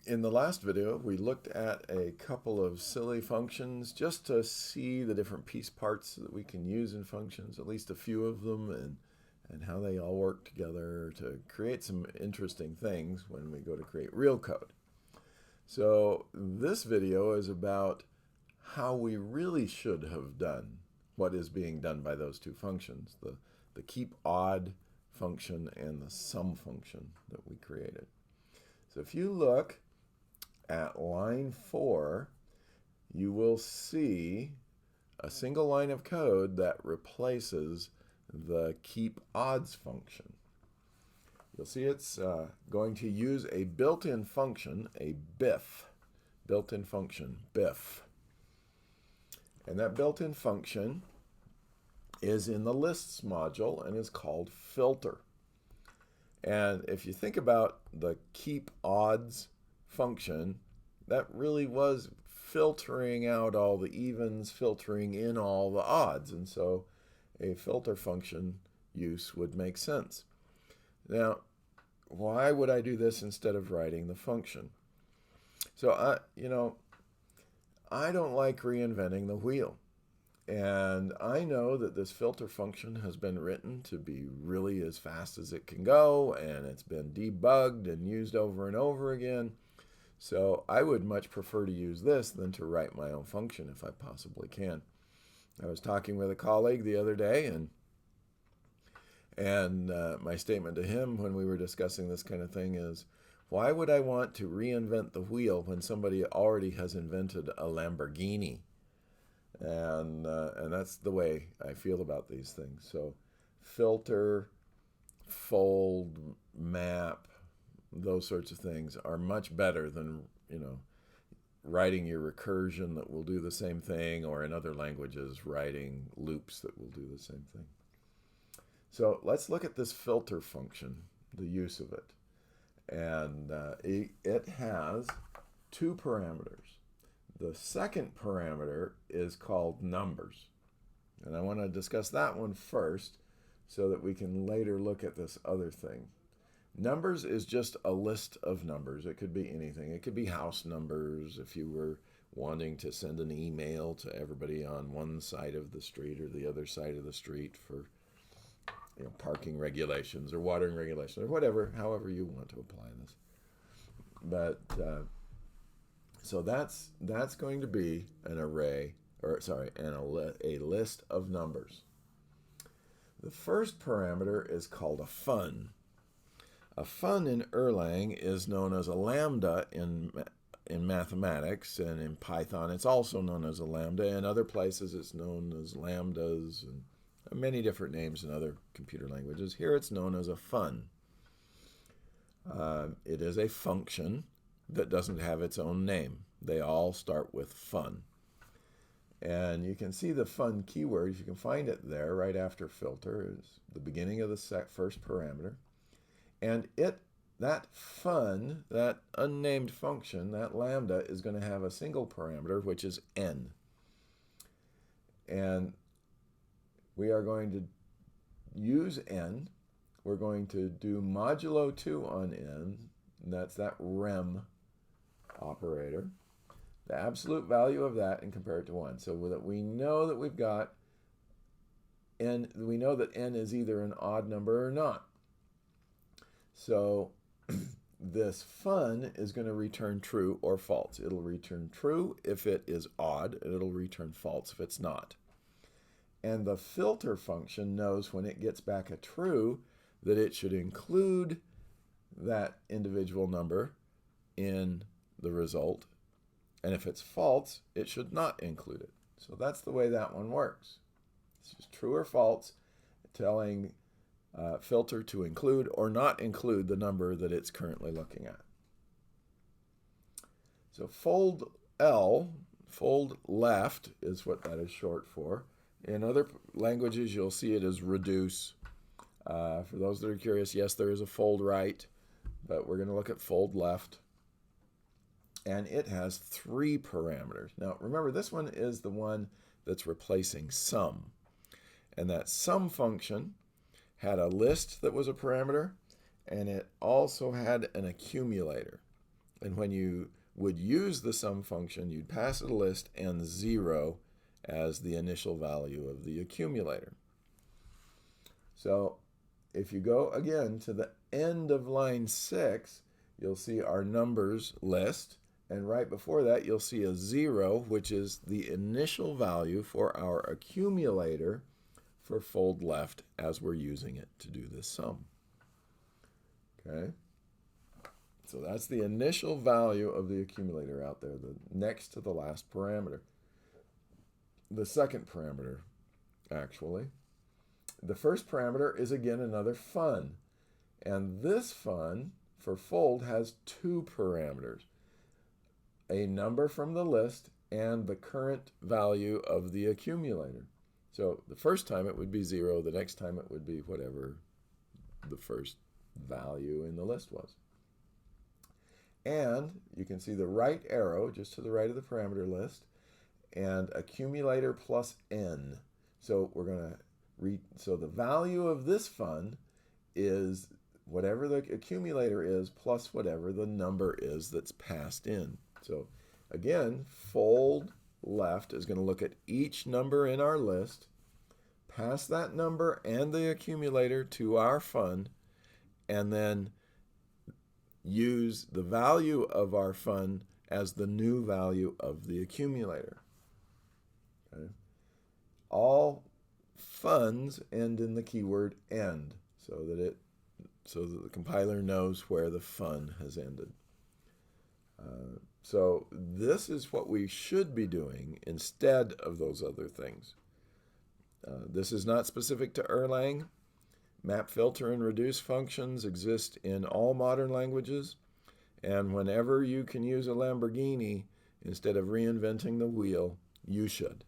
In the last video, we looked at a couple of silly functions just to see the different piece parts that we can use in functions, at least a few of them, and how they all work together to create some interesting things when we go to create real code. So this video is about how we really should have done what is being done by those two functions, the keep odd function and the sum function that we created. So if you look at line 4, you will see a single line of code that replaces the keep odds function. You'll see it's going to use a built-in function, a BIF, built-in function, BIF. And that built-in function is in the lists module and is called filter. And if you think about the keep odds function, that really was filtering out all the evens, filtering in all the odds. And so a filter function use would make sense. Now, why would I do this instead of writing the function? So, I don't like reinventing the wheel. And I know that this filter function has been written to be really as fast as it can go, and it's been debugged and used over and over again. So I would much prefer to use this than to write my own function if I possibly can. I was talking with a colleague the other day, and my statement to him when we were discussing this kind of thing is, why would I want to reinvent the wheel when somebody already has invented a Lamborghini? And that's the way I feel about these things. So filter, fold, map, those sorts of things are much better than, writing your recursion that will do the same thing, or in other languages, writing loops that will do the same thing. So let's look at this filter function, the use of it. And it has two parameters. The second parameter is called numbers. And I want to discuss that one first so that we can later look at this other thing. Numbers is just a list of numbers. It could be anything. It could be house numbers if you were wanting to send an email to everybody on one side of the street or the other side of the street for parking regulations or watering regulations or whatever, however you want to apply this. But so that's going to be an array, a list of numbers. The first parameter is called a fun. A fun in Erlang is known as a lambda in mathematics, and in Python it's also known as a lambda. In other places it's known as lambdas and many different names in other computer languages. Here it's known as a fun. It is a function that doesn't have its own name. They all start with fun. And you can see the fun keyword. You can find it there right after filter. Is the beginning of the first parameter. And that fun, that unnamed function, that lambda, is going to have a single parameter, which is n. And we are going to use n. We're going to do modulo 2 on n. And that's that rem operator. The absolute value of that, and compare it to 1. So that we know that we've got n, we know that n is either an odd number or not. So this fun is going to return true or false. It'll return true if it is odd, and it'll return false if it's not. And the filter function knows when it gets back a true that it should include that individual number in the result. And if it's false, it should not include it. So that's the way that one works. It's just true or false, telling filter to include or not include the number that it's currently looking at. So fold L, fold left is what that is short for. In other languages, you'll see it as reduce. For those that are curious, yes, there is a fold right, but we're going to look at fold left. And it has 3 parameters. Now, remember, this one is the one that's replacing sum. And that sum function had a list that was a parameter, and it also had an accumulator. And when you would use the sum function, you'd pass it a list and 0 as the initial value of the accumulator. So if you go again to the end of line 6, you'll see our numbers list. And right before that, you'll see a 0, which is the initial value for our accumulator for fold left as we're using it to do this sum. Okay? So that's the initial value of the accumulator out there, the next to the last parameter. The second parameter, actually. The first parameter is again another fun. And this fun for fold has 2 parameters. A number from the list and the current value of the accumulator. So the first time it would be 0, the next time it would be whatever the first value in the list was. And you can see the right arrow just to the right of the parameter list and accumulator plus n. So we're going to read, so the value of this fun is whatever the accumulator is plus whatever the number is that's passed in. So again, fold left is going to look at each number in our list, pass that number and the accumulator to our fund, and then use the value of our fund as the new value of the accumulator. Okay. All funds end in the keyword end so that the compiler knows where the fun has ended. So this is what we should be doing instead of those other things. This is not specific to Erlang. Map, filter, and reduce functions exist in all modern languages, and whenever you can use a Lamborghini instead of reinventing the wheel, you should.